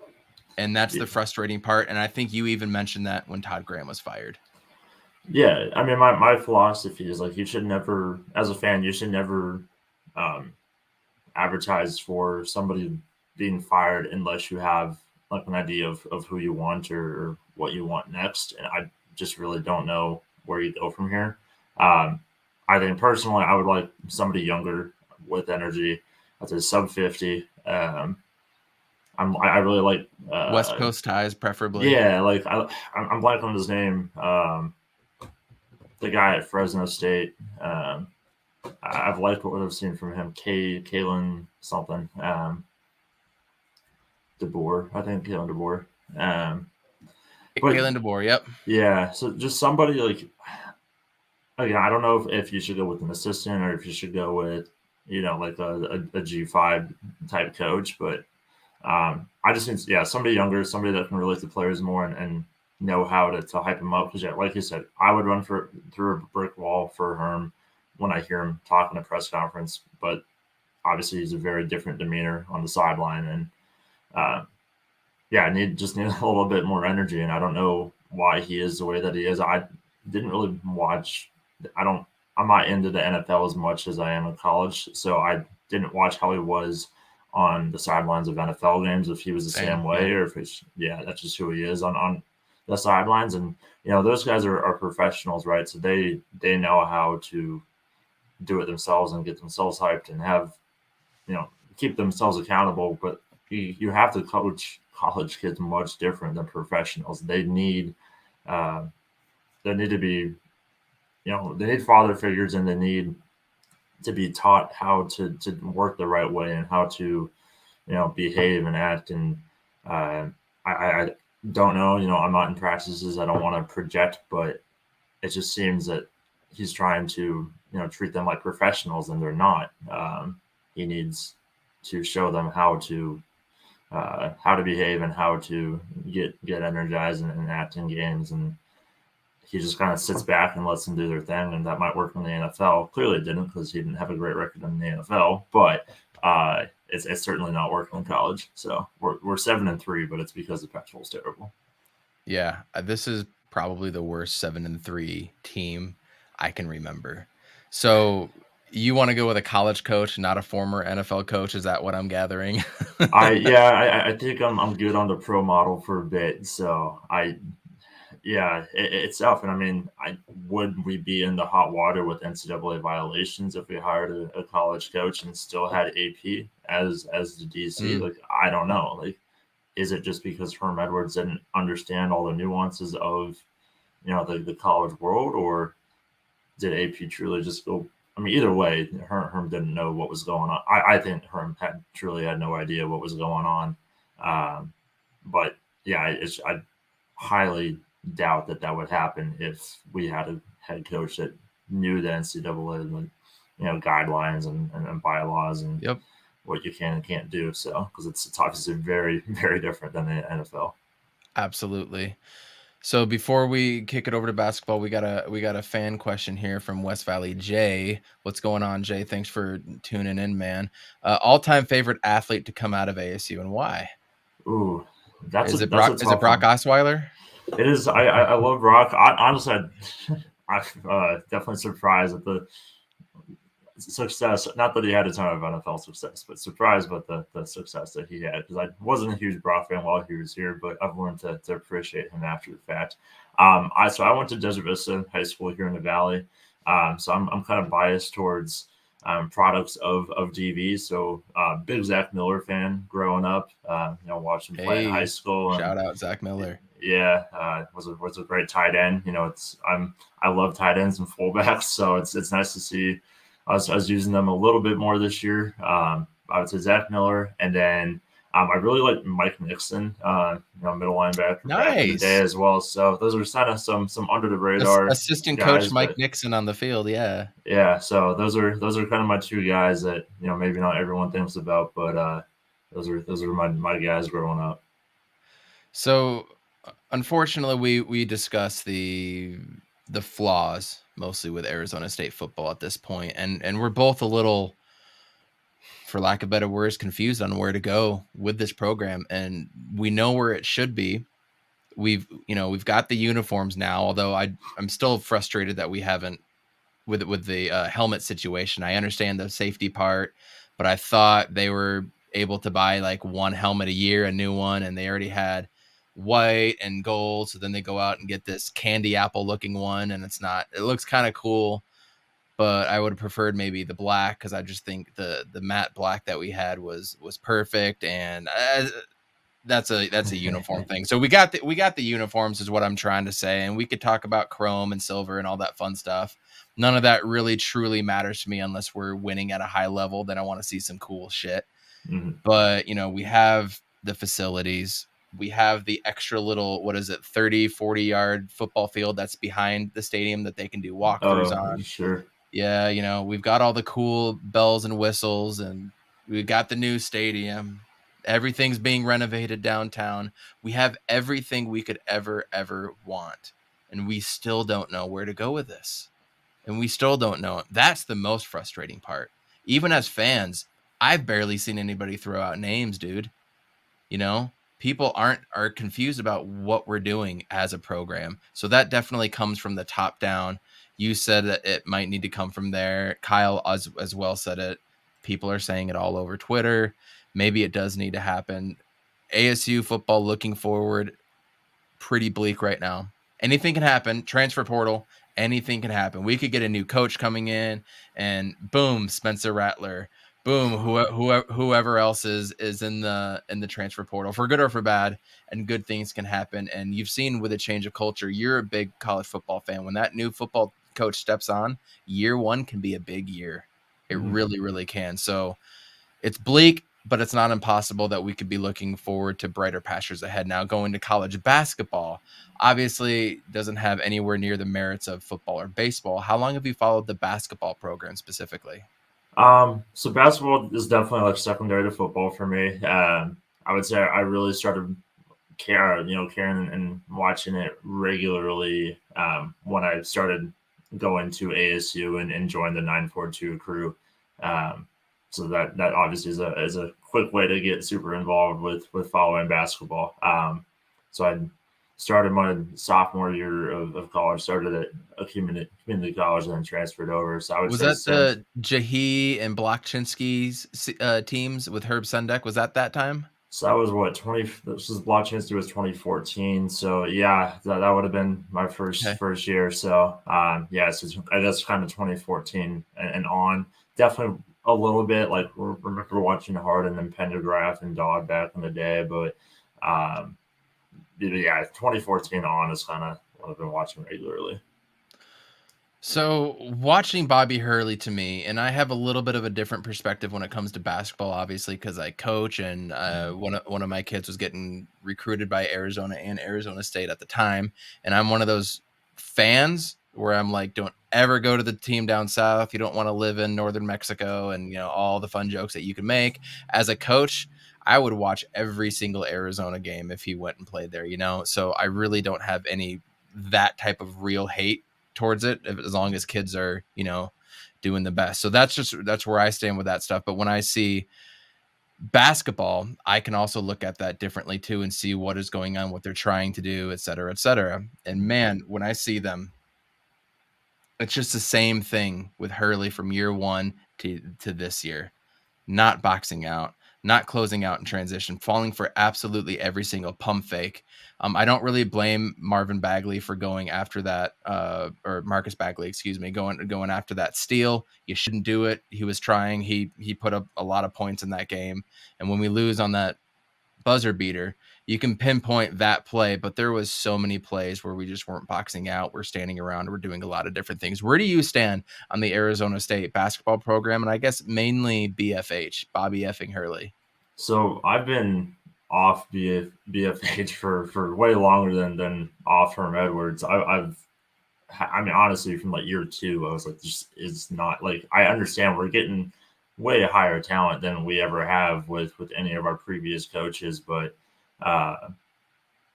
And that's the frustrating part. And I think you even mentioned that when Todd Graham was fired. Yeah. I mean, my philosophy is like, you should never, as a fan, you should never advertise for somebody being fired unless you have like an idea of who you want or what you want next. And I just really don't know where you go from here. I think personally, I would like somebody younger with energy. I'd say sub 50. I really like West Coast ties, preferably. Yeah, like I'm blanking on his name. The guy at Fresno State. I've liked what I've seen from him. Kalen something. DeBoer, I think Kalen DeBoer. Kalen DeBoer, yep. Yeah, so just somebody like, again, I don't know if you should go with an assistant or if you should go with, like a G5 type coach, but I just think, somebody younger, somebody that can relate to players more and know how to hype them up. Because, like you said, I would run through a brick wall for Herm when I hear him talk in a press conference. But obviously, he's a very different demeanor on the sideline. And, need a little bit more energy. And I don't know why he is the way that he is. I didn't really watch. I'm not into the NFL as much as I am in college. So I didn't watch how he was on the sidelines of NFL games, if he was the same way, or if it's, that's just who he is on the sidelines. And, those guys are professionals, right? So they know how to do it themselves and get themselves hyped and have, keep themselves accountable. But you have to coach college kids much different than professionals. They need to be, they need father figures, and they need to be taught how to work the right way and how to, behave and act. And I don't know, I'm not in practices. I don't want to project, but it just seems that he's trying to, treat them like professionals, and they're not. He needs to show them how to behave and how to get energized and act in games. And he just kind of sits back and lets them do their thing, and that might work in the NFL. Clearly it didn't, because he didn't have a great record in the NFL, but it's certainly not working in college. So we're 7-3, but it's because the Pac-12 is terrible. Yeah, this is probably the worst 7-3 team I can remember. So you want to go with a college coach, not a former NFL coach? Is that what I'm gathering? I think I'm good on the pro model for a bit. So it's tough. And I mean, would we be in the hot water with NCAA violations if we hired a college coach and still had AP as the DC? Like, I don't know. Like, is it just because Herm Edwards didn't understand all the nuances of, the college world, or did AP truly just go? I mean, either way, Herm didn't know what was going on. I think Herm truly had no idea what was going on. But yeah, I highly doubt that would happen if we had a head coach that knew the NCAA, guidelines and bylaws and what you can and can't do. So, because it's obviously very, very different than the NFL. Absolutely. So before we kick it over to basketball, we got a fan question here from West Valley Jay. What's going on, Jay? Thanks for tuning in, man. All-time favorite athlete to come out of ASU and why? Ooh, that's Is a it that's a Brock? Is it tough Brock one. Osweiler? It is. I love Brock. Honestly, I definitely surprised at the success. Not that he had a ton of NFL success, but surprised with the success that he had, because I wasn't a huge Brock fan while he was here, but I've learned to appreciate him after the fact. I went to Desert Vista High School here in the Valley, so I'm kind of biased towards products of DV. So big Zach Miller fan growing up. Watched him play in high Hey, school, and shout out Zach Miller. yeah, was a great tight end. I love tight ends and fullbacks, so it's nice to see. I was using them a little bit more this year. I would say Zach Miller, and then I really like Mike Nixon, middle linebacker back in the day Nice. as well. So those are kind of some under the radar Assistant coach guys, Mike but Nixon on the field. Yeah. yeah. So those are kind of my two guys that maybe not everyone thinks about, but those are my guys growing up. So unfortunately, we discuss the flaws mostly with Arizona State football at this point, and we're both a little, for lack of better words, confused on where to go with this program. And we know where it should be. We've got the uniforms now, although I'm still frustrated that we haven't with the helmet situation. I understand the safety part, but I thought they were able to buy like one helmet a year, a new one, and they already had white and gold. So then they go out and get this candy apple looking one, and it looks kind of cool, but I would have preferred maybe the black, because I just think the matte black that we had was perfect. And that's a uniform thing. So we got the uniforms is what I'm trying to say, and we could talk about chrome and silver and all that fun stuff. None of that really truly matters to me unless we're winning at a high level. Then I want to see some cool shit. Mm-hmm. But we have the facilities. We have the extra little, 30-40 yard football field that's behind the stadium that they can do walkthroughs on. Sure. Yeah, we've got all the cool bells and whistles, and we've got the new stadium. Everything's being renovated downtown. We have everything we could ever want, and we still don't know where to go with this. And we still don't know. That's the most frustrating part. Even as fans, I've barely seen anybody throw out names, dude. People are confused about what we're doing as a program. So that definitely comes from the top down. You said that it might need to come from there. Kyle as well said it. People are saying it all over Twitter. Maybe it does need to happen. ASU football looking forward, pretty bleak right now. Anything can happen. Transfer portal, anything can happen. We could get a new coach coming in, and boom, Spencer Rattler. Boom, whoever else is in the transfer portal, for good or for bad, and good things can happen. And you've seen with a change of culture, you're a big college football fan. When that new football coach steps on, year one can be a big year. It really, really can. So it's bleak, but it's not impossible that we could be looking forward to brighter pastures ahead. Now, going to college basketball obviously doesn't have anywhere near the merits of football or baseball. How long have you followed the basketball program specifically? So basketball is definitely like secondary to football for me. I would say I really started caring and watching it regularly when I started going to ASU and joined the 942 crew. So that obviously is a quick way to get super involved with following basketball. So I started my sophomore year of college, started at a community college, and then transferred over. So I would Was say that since the Jahi and Blokchinsky's teams with Herb Sendek? Was that time? so that was what 20. This was Blockchain was 2014. So yeah, that would have been my first year. So so I guess kind of 2014 and on. Definitely a little bit like remember watching Harden and Pendergraph and Dodd back in the day, but 2014 on is kind of what I've been watching regularly. So watching Bobby Hurley, to me, and I have a little bit of a different perspective when it comes to basketball, obviously, because I coach, and one of my kids was getting recruited by Arizona and Arizona State at the time. And I'm one of those fans where I'm like, don't ever go to the team down south. You don't want to live in northern Mexico, and all the fun jokes that you can make. As a coach, I would watch every single Arizona game if he went and played there, So I really don't have that type of real hate towards it, as long as kids are, doing the best. So that's where I stand with that stuff. But when I see basketball, I can also look at that differently too and see what is going on, what they're trying to do, et cetera, et cetera. And man, when I see them, it's just the same thing with Hurley from year one to this year. Not boxing out, not closing out in transition, falling for absolutely every single pump fake. I don't really blame Marvin Bagley for going after that, or Marcus Bagley, excuse me, going after that steal. You shouldn't do it. He was trying. He put up a lot of points in that game, and when we lose on that buzzer beater, you can pinpoint that play, but there was so many plays where we just weren't boxing out. We're standing around. We're doing a lot of different things. Where do you stand on the Arizona State basketball program? And I guess mainly BFH, Bobby effing Hurley. So I've been off BFH for way longer than off Herm Edwards. I mean, honestly, from like year 2, I was like, this is not like, I understand we're getting way higher talent than we ever have with any of our previous coaches, but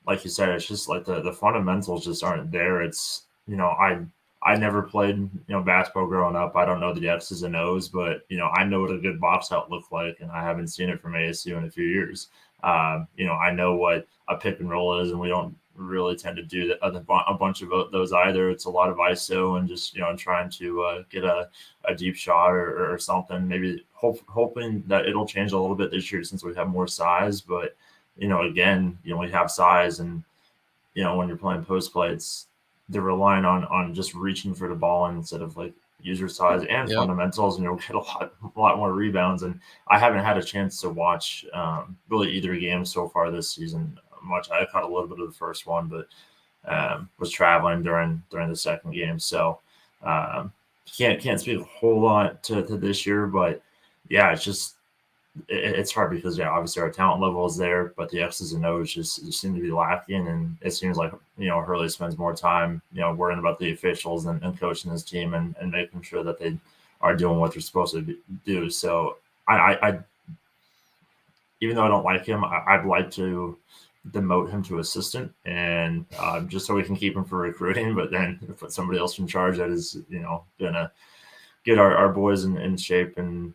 like you said, it's just like the fundamentals just aren't there. It's, I never played, basketball growing up. I don't know the X's and O's, but, I know what a good box out looked like, and I haven't seen it from ASU in a few years. I know what a pick and roll is, and we don't really tend to do a bunch of those either. It's a lot of ISO and just, trying to get a deep shot or something, maybe hoping that it'll change a little bit this year since we have more size. But, again, we have size, and, when you're playing post play, they're relying on just reaching for the ball instead of like user size and fundamentals, and you'll get a lot more rebounds. And I haven't had a chance to watch really either game so far this season much. I caught a little bit of the first one, but was traveling during the second game, so can't speak a whole lot to this year. But yeah, it's just it's hard because obviously our talent level is there, but the X's and O's just seem to be lacking. And it seems like Hurley spends more time worrying about the officials and coaching his team and making sure that they are doing what they're supposed to do. So I even though I don't like him, I'd like to demote him to assistant, and just so we can keep him for recruiting. But then put somebody else in charge that is gonna get our boys in shape and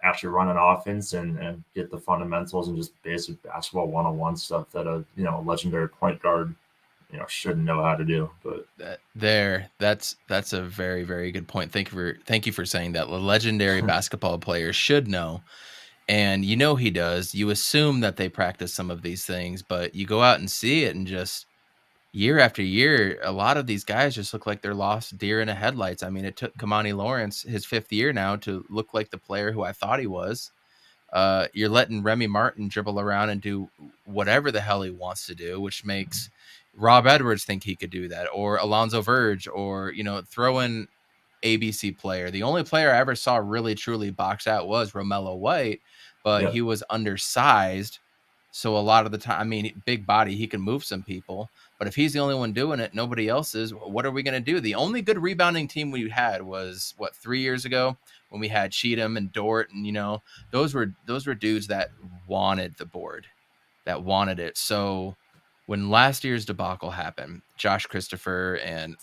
actually run an offense and get the fundamentals and just basic basketball one-on-one stuff that a legendary point guard shouldn't know how to do. But that's a very, very good point. Thank you for saying that. The legendary basketball player should know, and he does. You assume that they practice some of these things, but you go out and see it, and just year after year, a lot of these guys just look like they're lost deer in the headlights. I mean, it took Kamani Lawrence his 5th year now to look like the player who I thought he was. You're letting Remy Martin dribble around and do whatever the hell he wants to do, which makes Rob Edwards think he could do that, or Alonzo Verge, or throw in ABC player. The only player I ever saw really truly box out was Romello White, but he was undersized. So a lot of the time, I mean, big body, he can move some people, but if he's the only one doing it, nobody else is. What are we going to do? The only good rebounding team we had was 3 years ago when we had Cheatham and Dort, and those were dudes that wanted the board, that wanted it. So when last year's debacle happened, Josh Christopher, and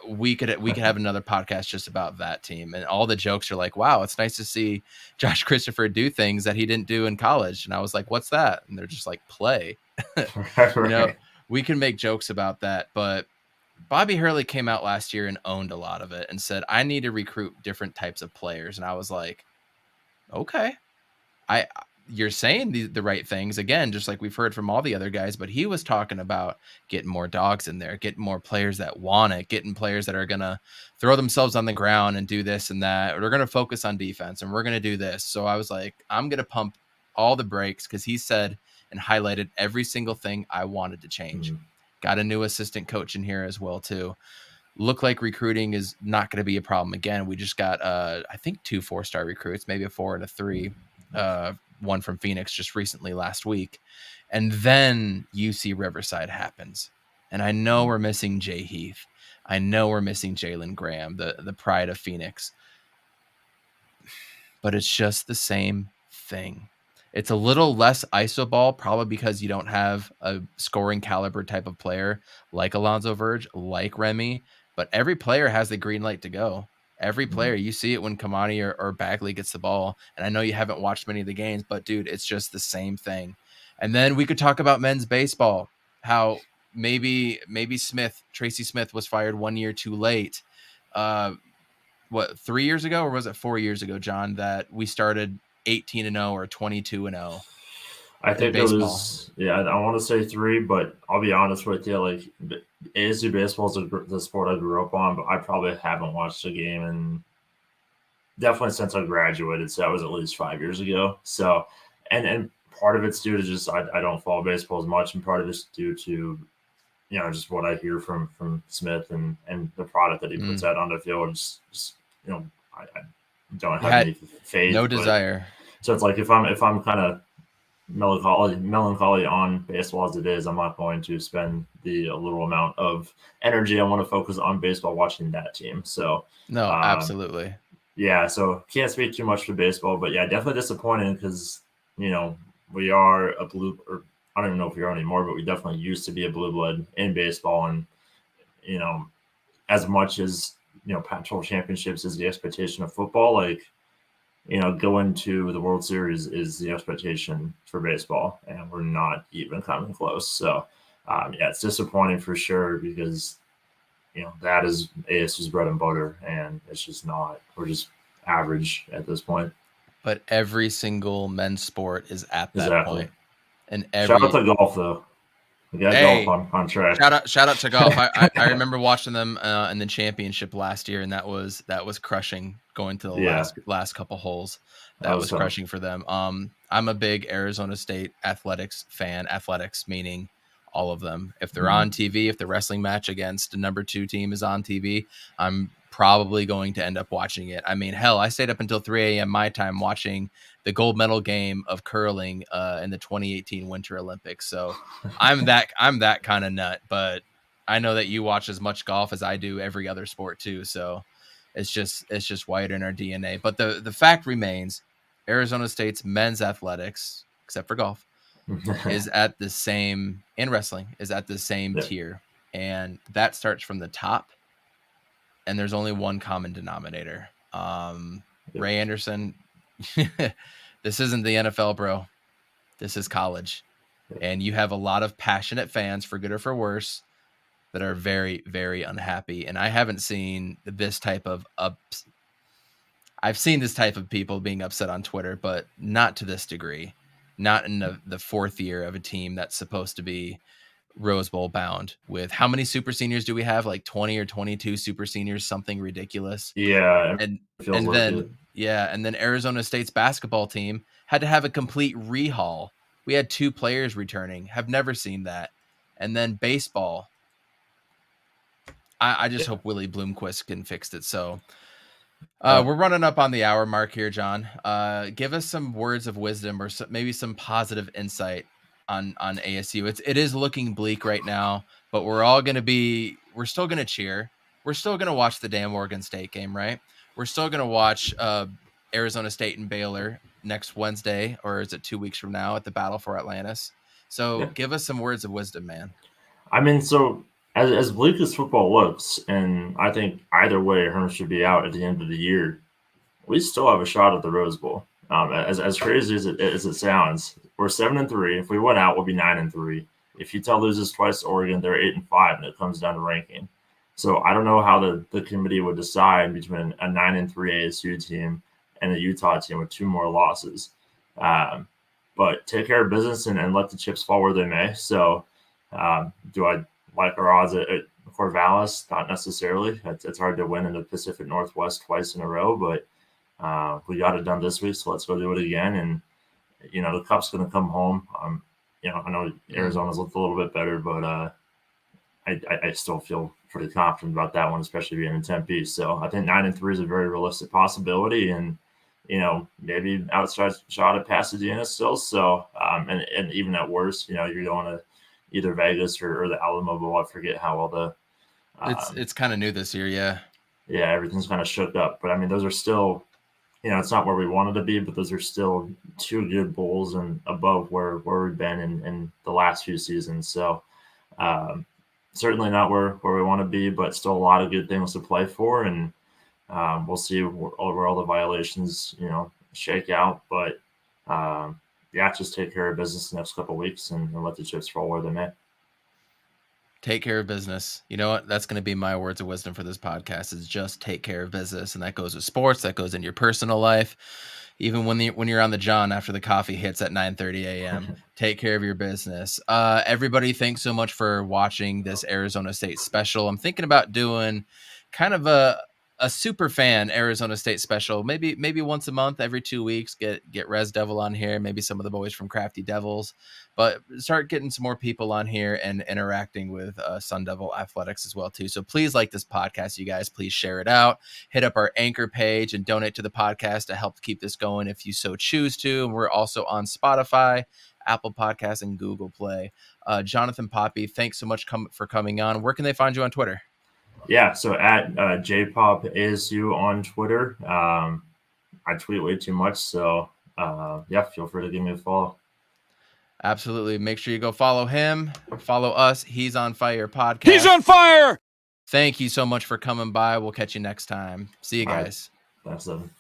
we could have another podcast just about that team, and all the jokes are like, wow, it's nice to see Josh Christopher do things that he didn't do in college. And I was like, what's that? And they're just like, play. right. We can make jokes about that, but Bobby Hurley came out last year and owned a lot of it and said, I need to recruit different types of players. And I was like, okay, you're saying the right things, again, just like we've heard from all the other guys, but he was talking about getting more dogs in there, getting more players that want it, getting players that are going to throw themselves on the ground and do this and that, or they're going to focus on defense and we're going to do this. So I was like, I'm going to pump all the brakes, because he said and highlighted every single thing I wanted to change. Got a new assistant coach in here as well too. Look like recruiting is not going to be a problem. Again, we just got I think 2 4-star recruits, maybe a 4 and a 3. One from Phoenix just recently last week. And then UC Riverside happens. And I know we're missing Jay Heath. I know we're missing Jalen Graham, the pride of Phoenix. But it's just the same thing. It's a little less iso ball, probably because you don't have a scoring caliber type of player like Alonzo Verge, like Remy, but every player has the green light to go. Every player, you see it when Kamani or Bagley gets the ball. And I know you haven't watched many of the games, but dude, it's just the same thing. And then we could talk about men's baseball, how maybe Tracy Smith was fired 1 year too late. 3 years ago, or was it 4 years ago, John, that we started 18-0 or 22-0 I in think it baseball? was, yeah, I want to say 3, but I'll be honest with you. Like, ASU baseball is the sport I grew up on, but I probably haven't watched a game in definitely since I graduated. So that was at least 5 years ago. So, and part of it's due to just I don't follow baseball as much, and part of it's due to just what I hear from Smith and the product that he puts out on the field. Just I don't have any faith. No desire. So it's like if I'm kind of melancholy on baseball as it is, I'm not going to spend the little amount of energy I want to focus on baseball watching that team. So no, absolutely. Yeah, so can't speak too much for baseball, but yeah, definitely disappointing because we are a blue, or I don't even know if we are anymore, but we definitely used to be a blue blood in baseball, and as much as Pac-12 championships is the expectation of football, like going to the World Series is the expectation for baseball, and we're not even coming close. So yeah, it's disappointing for sure because that is ASU's bread and butter, and it's just not. We're just average at this point. But every single men's sport is at that point. And shout out to golf though. We got golf on track. Shout out to golf. I remember watching them in the championship last year, and that was crushing going to the last couple holes. That was crushing for them. I'm a big Arizona State athletics fan. Athletics meaning all of them. If they're on TV, if the wrestling match against the number 2 team is on TV, I'm probably going to end up watching it. I mean, hell, I stayed up until 3 a.m. my time watching the gold medal game of curling in the 2018 Winter Olympics. So I'm that kind of nut, but I know that you watch as much golf as I do every other sport too. So it's just wired in our DNA. But the fact remains, Arizona State's men's athletics, except for golf, is at the same, and wrestling is at the same tier. And that starts from the top. And there's only one common denominator. Ray Anderson, this isn't the NFL, bro. This is college. And you have a lot of passionate fans, for good or for worse, that are very, very unhappy. And I haven't seen this type of I've seen this type of people being upset on Twitter, but not to this degree. Not in the 4th year of a team that's supposed to be Rose Bowl bound. With how many super seniors do we have? Like 20 or 22 super seniors, something ridiculous. Yeah. And then Arizona State's basketball team had to have a complete rehaul. We had 2 players returning. Have never seen that. And then baseball, I just hope Willie Bloomquist can fix it. So we're running up on the hour mark here, John. Give us some words of wisdom or maybe some positive insight on ASU. It is looking bleak right now, but we're still going to cheer. We're still going to watch the damn Oregon State game, right? We're still going to watch Arizona State and Baylor next Wednesday, or is it 2 weeks from now, at the Battle for Atlantis? So give us some words of wisdom, man. I mean, so as bleak as football looks, and I think either way Herm should be out at the end of the year, we still have a shot at the Rose Bowl. As crazy as it sounds, we're 7-3. If we win out, we'll be 9-3. If Utah loses twice to Oregon, they're 8-5, and it comes down to ranking. So I don't know how the committee would decide between a 9-3 ASU team and a Utah team with 2 more losses. But take care of business and let the chips fall where they may. So do I like our odds at Corvallis? Not necessarily. It's hard to win in the Pacific Northwest twice in a row, but we got it done this week, so let's go do it again. And the Cup's going to come home. I know Arizona's looked a little bit better, but I still feel pretty confident about that one, especially being in Tempe. So I think 9-3 is a very realistic possibility, and maybe outside shot at Pasadena still. So and even at worst, you're going to either Vegas or the Alamo Bowl. I forget how all the it's kind of new this year, yeah. Yeah, everything's kind of shook up, but I mean, those are still it's not where we wanted to be, but those are still 2 good bowls and above where we've been in the last few seasons. So certainly not where we want to be, but still a lot of good things to play for. And we'll see where all the violations, shake out. But just take care of business the next couple of weeks and let the chips fall where they may. Take care of business. You know what? That's going to be my words of wisdom for this podcast, is just take care of business. And that goes with sports. That goes in your personal life. Even when you're on the John after the coffee hits at 9:30 a.m., take care of your business. Everybody, thanks so much for watching this Arizona State special. I'm thinking about doing kind of a Superfan Arizona State special, maybe once a month, every 2 weeks. Get Res Devil on here, maybe some of the boys from Crafty Devils, but start getting some more people on here and interacting with Sun Devil Athletics as well too. So please like this podcast, you guys. Please share it out. Hit up our Anchor page and donate to the podcast to help keep this going if you so choose to. And we're also on Spotify, Apple Podcasts, and Google Play. Jonathan Poppe, thanks so much for coming on. Where can they find you on Twitter? Yeah, so at J Poppe ASU on Twitter. I tweet way too much, so feel free to give me a follow. Absolutely. Make sure you go follow him. Follow us. He's on Fire podcast. He's on fire. Thank you so much for coming by. We'll catch you next time. See you guys. Thanks, Evan.